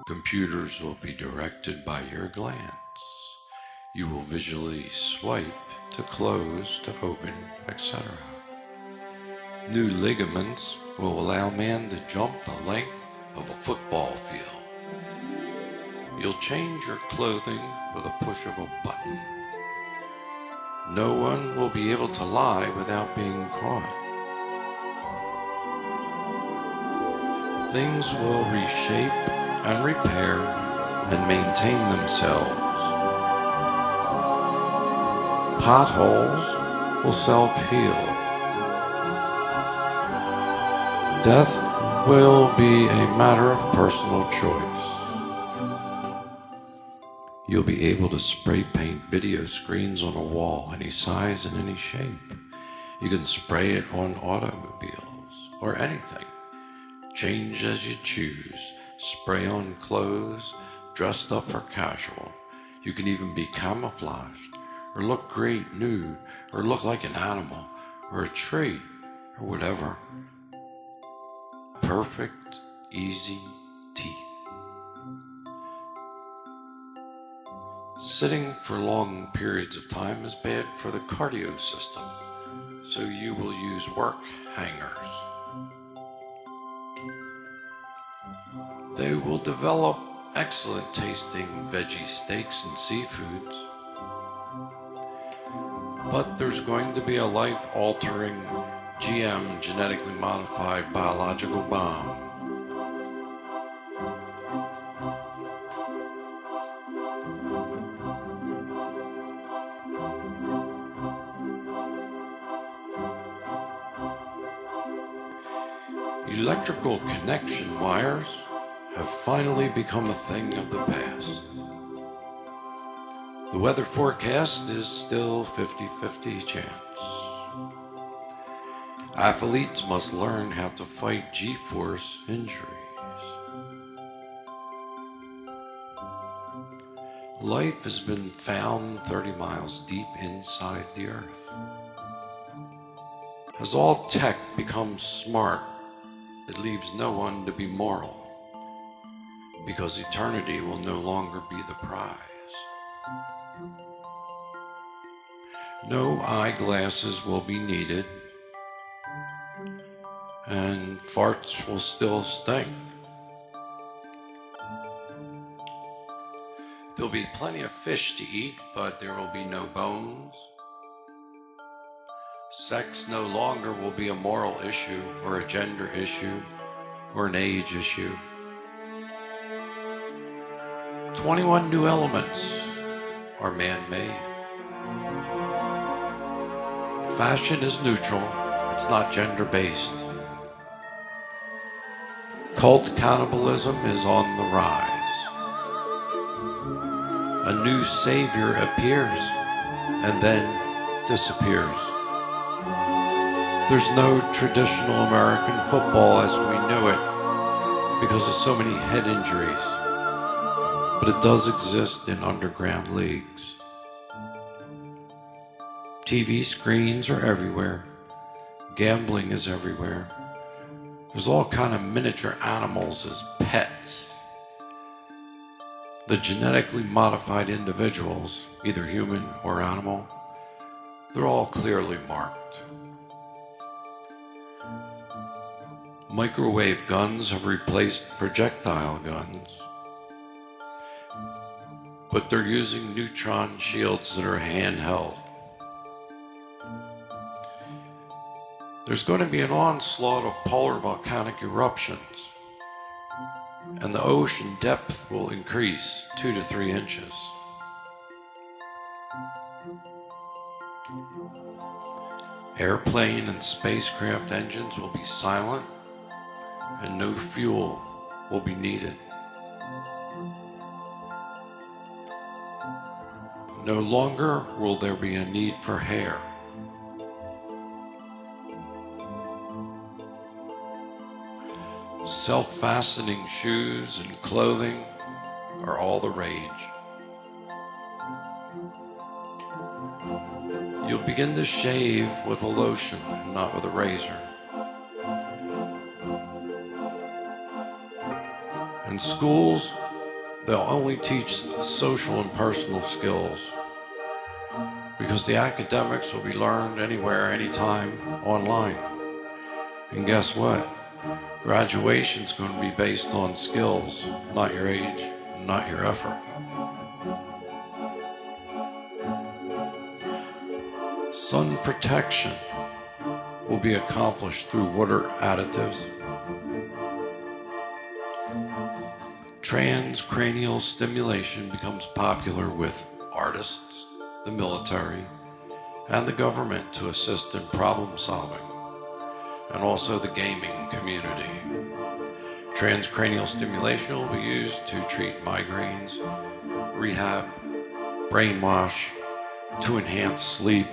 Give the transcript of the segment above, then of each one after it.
Computers will be directed by your glance. You will visually swipe to close, to open, etc. New ligaments will allow man to jump the length of a football field. You'll change your clothing with a push of a button. No one will be able to lie without being caught. Things will reshape and repair and maintain themselves. Potholes will self-heal. Death will be a matter of personal choice. You'll be able to spray paint video screens on a wall, any size and any shape. You can spray it on automobiles or anything. Change as you choose. Spray on clothes, dressed up or casual. You can even be camouflaged, or look great nude, or look like an animal, or a tree, or whatever. Perfect, easy teeth. Sitting for long periods of time is bad for the cardio system, so you will use work hangers. They will develop excellent tasting veggie steaks and seafoods. But there's going to be a life-altering GM, genetically modified biological bomb. Electrical connection wires have finally become a thing of the past. The weather forecast is still 50-50 chance. Athletes must learn how to fight G-force injuries. Life has been found 30 miles deep inside the earth. As all tech becomes smart, it leaves no one to be moral, because eternity will no longer be the prize. No eyeglasses will be needed, and farts will still stink. There'll be plenty of fish to eat, but there will be no bones. Sex no longer will be a moral issue, or a gender issue, or an age issue. 21 new elements are man-made. Fashion is neutral, it's not gender-based. Cult cannibalism is on the rise. A new savior appears and then disappears. There's no traditional American football as we know it because of so many head injuries. But it does exist in underground leagues. TV screens are everywhere. Gambling is everywhere. There's all kind of miniature animals as pets. The genetically modified individuals, either human or animal, they're all clearly marked. Microwave guns have replaced projectile guns, but they're using neutron shields that are handheld. There's going to be an onslaught of polar volcanic eruptions, and the ocean depth will increase 2 to 3 inches. Airplane and spacecraft engines will be silent, and no fuel will be needed. No longer will there be a need for hair. Self-fastening shoes and clothing are all the rage. You'll begin to shave with a lotion, not with a razor. And schools They'll only teach social and personal skills because the academics will be learned anywhere, anytime, online. And guess what? Graduation's going to be based on skills, not your age, not your effort. Sun protection will be accomplished through water additives. Transcranial stimulation becomes popular with artists, the military, and the government to assist in problem solving, and also the gaming community. Transcranial stimulation will be used to treat migraines, rehab, brainwash, to enhance sleep,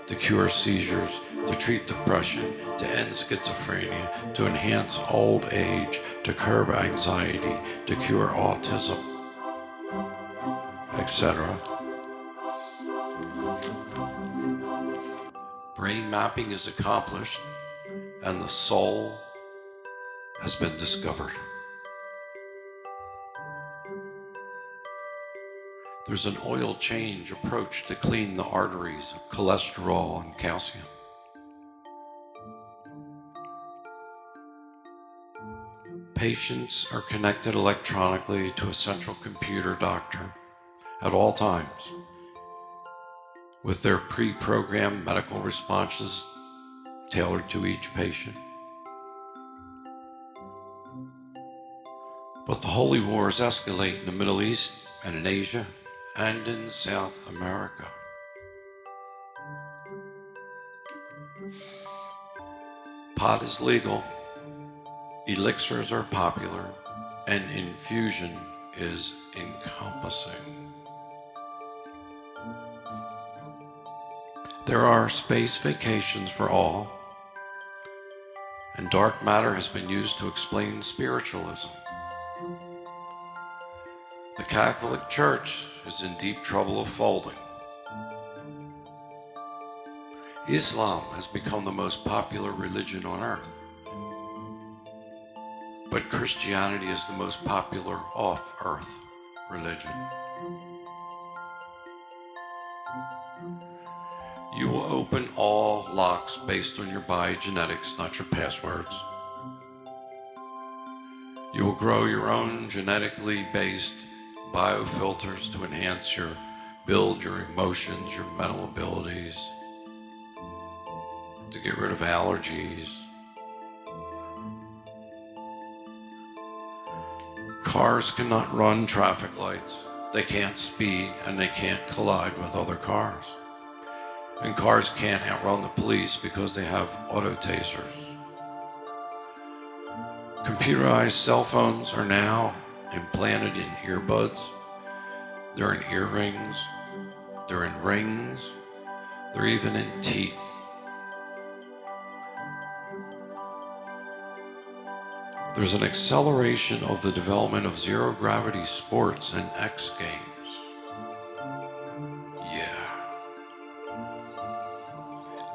to cure seizures, to treat depression, to end schizophrenia, to enhance old age, to curb anxiety, to cure autism, etc. Brain mapping is accomplished, and the soul has been discovered. There's an oil change approach to clean the arteries of cholesterol and calcium. Patients are connected electronically to a central computer doctor at all times with their pre-programmed medical responses tailored to each patient. But the holy wars escalate in the Middle East and in Asia and in South America. Pot is legal, elixirs are popular, and infusion is encompassing. There are space vacations for all, and dark matter has been used to explain spiritualism. The Catholic Church is in deep trouble of folding. Islam has become the most popular religion on earth, but Christianity is the most popular off-earth religion. You will open all locks based on your biogenetics, not your passwords. You will grow your own genetically based biofilters to enhance build your emotions, your mental abilities, to get rid of allergies. Cars cannot run traffic lights. They can't speed and they can't collide with other cars. And cars can't outrun the police because they have auto tasers. Computerized cell phones are now implanted in earbuds, they're in earrings, they're in rings, they're even in teeth. There's an acceleration of the development of zero-gravity sports and X Games. Yeah.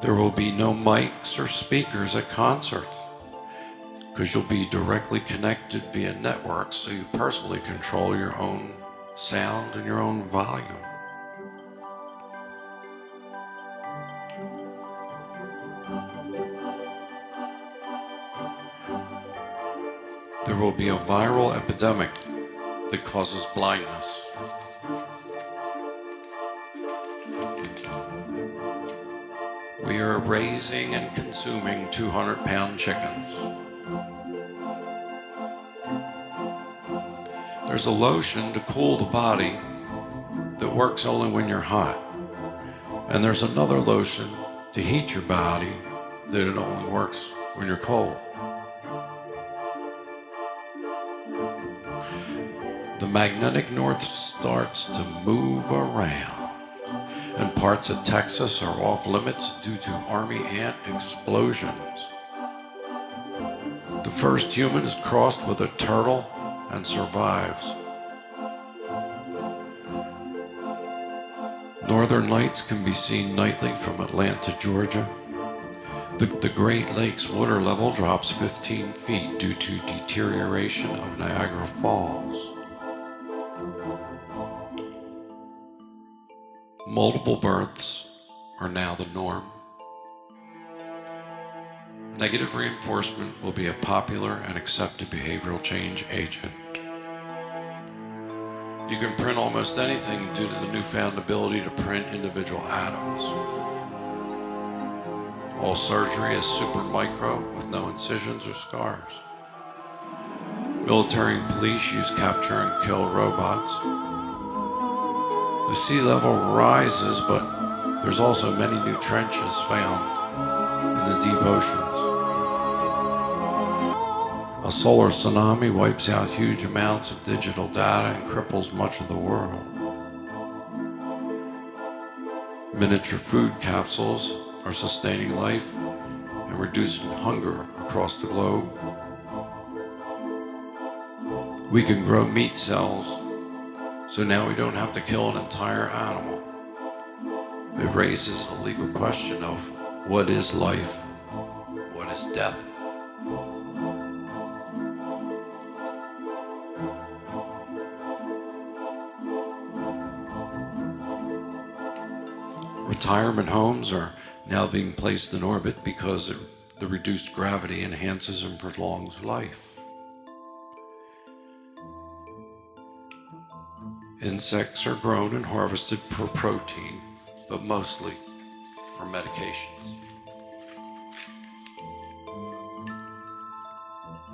There will be no mics or speakers at concerts, because you'll be directly connected via networks, so you personally control your own sound and your own volume. There will be a viral epidemic that causes blindness. We are raising and consuming 200-pound chickens. There's a lotion to cool the body that works only when you're hot. And there's another lotion to heat your body that it only works when you're cold. The magnetic north starts to move around, and parts of Texas are off limits due to army ant explosions. The first human is crossed with a turtle and survives. Northern lights can be seen nightly from Atlanta, Georgia. The Great Lakes water level drops 15 feet due to deterioration of Niagara Falls. Multiple births are now the norm. Negative reinforcement will be a popular and accepted behavioral change agent. You can print almost anything due to the newfound ability to print individual atoms. All surgery is super micro with no incisions or scars. Military and police use capture and kill robots. The sea level rises, but there's also many new trenches found in the deep oceans. A solar tsunami wipes out huge amounts of digital data and cripples much of the world. Miniature food capsules are sustaining life and reducing hunger across the globe. We can grow meat cells, so now we don't have to kill an entire animal. It raises a legal question of what is life, what is death? Retirement homes are now being placed in orbit because the reduced gravity enhances and prolongs life. Insects are grown and harvested for protein, but mostly for medications.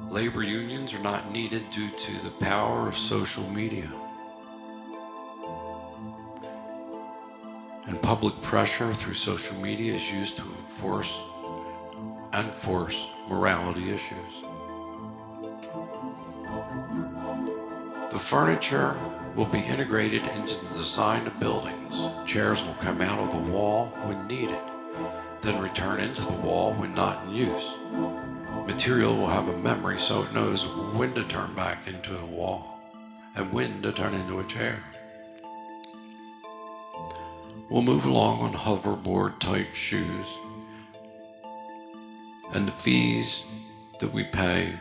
Labor unions are not needed due to the power of social media. And public pressure through social media is used to enforce morality issues. The furniture will be integrated into the design of buildings. Chairs will come out of the wall when needed, then return into the wall when not in use. Material will have a memory so it knows when to turn back into a wall and when to turn into a chair. We'll move along on hoverboard type shoes, and the fees that we pay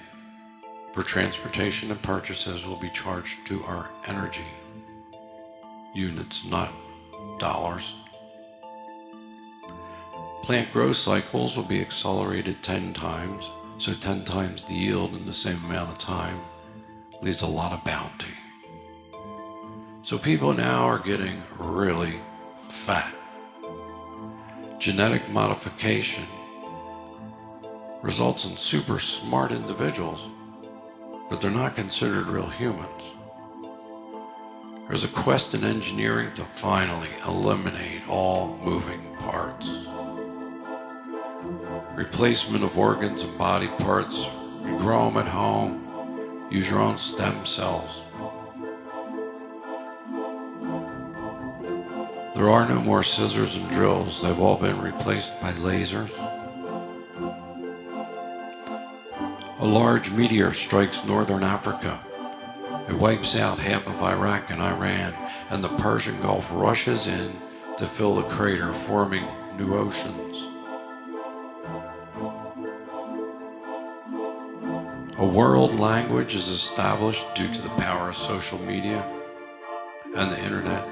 for transportation and purchases will be charged to our energy units, not dollars. Plant growth cycles will be accelerated 10 times, so 10 times the yield in the same amount of time leaves a lot of bounty. So people now are getting really fat. Genetic modification results in super smart individuals, but they're not considered real humans. There's a quest in engineering to finally eliminate all moving parts. Replacement of organs and body parts, you grow them at home, use your own stem cells. There are no more scissors and drills. They've all been replaced by lasers. A large meteor strikes northern Africa. It wipes out half of Iraq and Iran, and the Persian Gulf rushes in to fill the crater, forming new oceans. A world language is established due to the power of social media and the internet.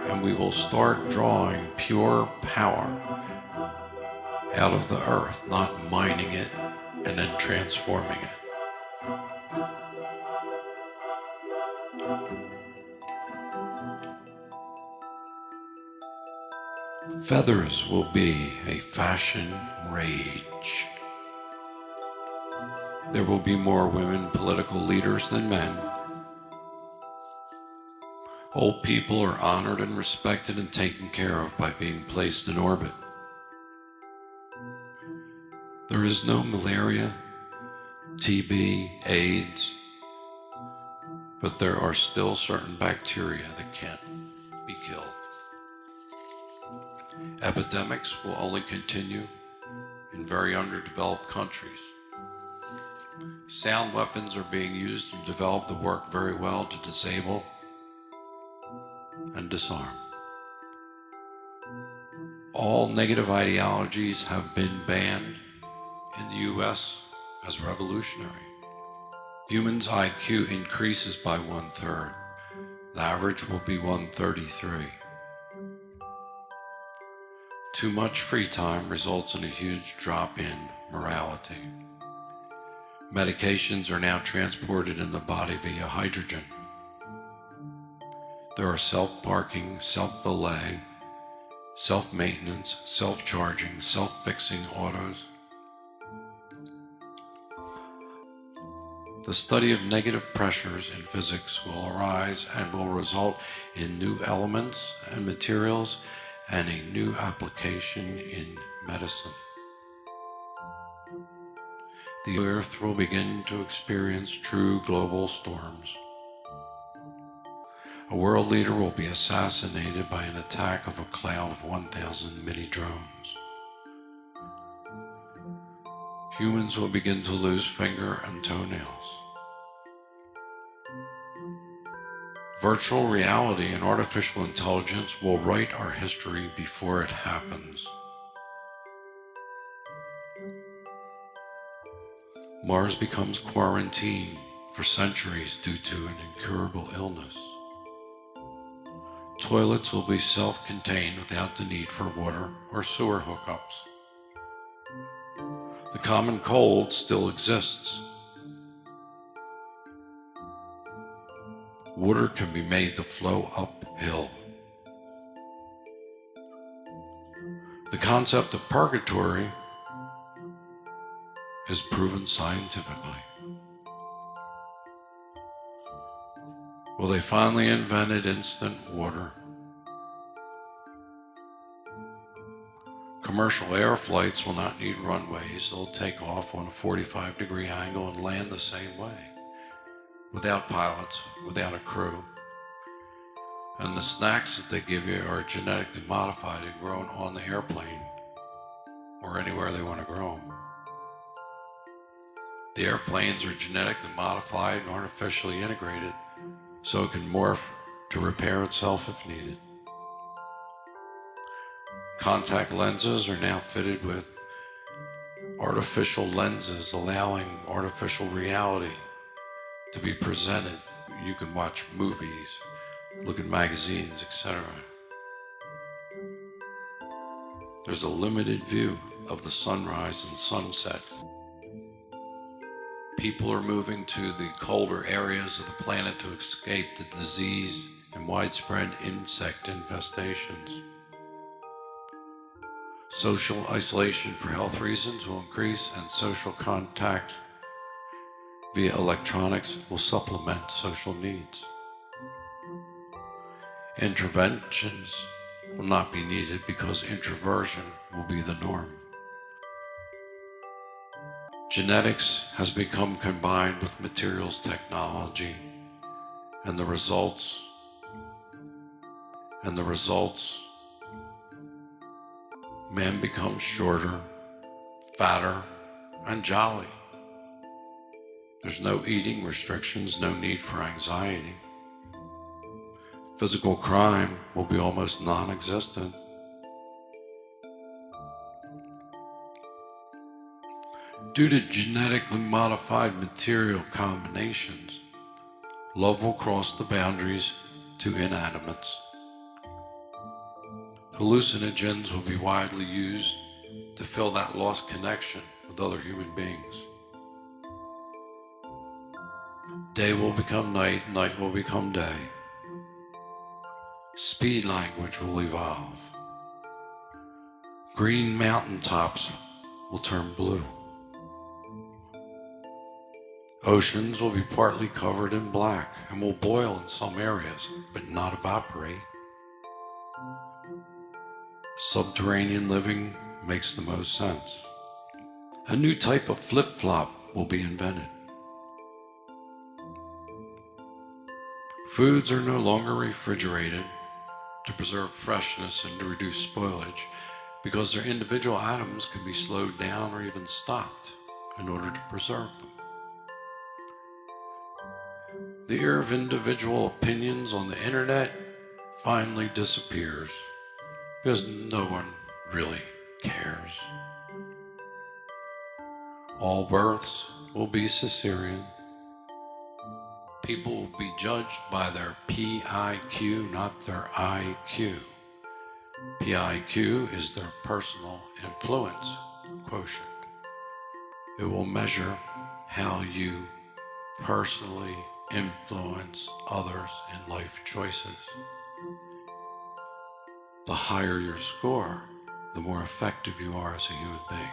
And we will start drawing pure power out of the earth, not mining it and then transforming it. Feathers will be a fashion rage. There will be more women political leaders than men. Old people are honored and respected and taken care of by being placed in orbit. There is no malaria, TB, AIDS, but there are still certain bacteria that can't be killed. Epidemics will only continue in very underdeveloped countries. Sound weapons are being used and developed to work very well to disable and disarm. All negative ideologies have been banned in the US as revolutionary. Humans' IQ increases by 1/3. The average will be 133. Too much free time results in a huge drop in morality. Medications are now transported in the body via hydrogen. There are self-parking, self-valet, self-maintenance, self-charging, self-fixing autos. The study of negative pressures in physics will arise and will result in new elements and materials and a new application in medicine. The Earth will begin to experience true global storms. A world leader will be assassinated by an attack of a cloud of 1,000 mini drones. Humans will begin to lose finger and toenails. Virtual reality and artificial intelligence will write our history before it happens. Mars becomes quarantined for centuries due to an incurable illness. Toilets will be self-contained without the need for water or sewer hookups. The common cold still exists. Water can be made to flow uphill. The concept of purgatory is proven scientifically. Well, they finally invented instant water. Commercial air flights will not need runways. They'll take off on a 45-degree angle and land the same way, without pilots, without a crew. And the snacks that they give you are genetically modified and grown on the airplane or anywhere they want to grow them. The airplanes are genetically modified and artificially integrated so it can morph to repair itself if needed. Contact lenses are now fitted with artificial lenses, allowing artificial reality to be presented. You can watch movies, look at magazines, etc. There's a limited view of the sunrise and sunset. People are moving to the colder areas of the planet to escape the disease and widespread insect infestations. Social isolation for health reasons will increase, and social contact via electronics will supplement social needs. Interventions will not be needed because introversion will be the norm. Genetics has become combined with materials technology, and the results, man becomes shorter, fatter, and jolly. There's no eating restrictions, no need for anxiety. Physical crime will be almost non-existent. Due to genetically modified material combinations, love will cross the boundaries to inanimates. Hallucinogens will be widely used to fill that lost connection with other human beings. Day will become night, night will become day. Speed language will evolve. Green mountaintops will turn blue. Oceans will be partly covered in black and will boil in some areas, but not evaporate. Subterranean living makes the most sense. A new type of flip-flop will be invented. Foods are no longer refrigerated to preserve freshness and to reduce spoilage because their individual atoms can be slowed down or even stopped in order to preserve them. The era of individual opinions on the internet finally disappears because no one really cares. All births will be cesarean. People will be judged by their PIQ, not their IQ. PIQ is their personal influence quotient. It will measure how you personally influence others in life choices. The higher your score, the more effective you are as a human being.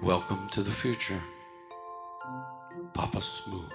Welcome to the future. PaupauSmoooth.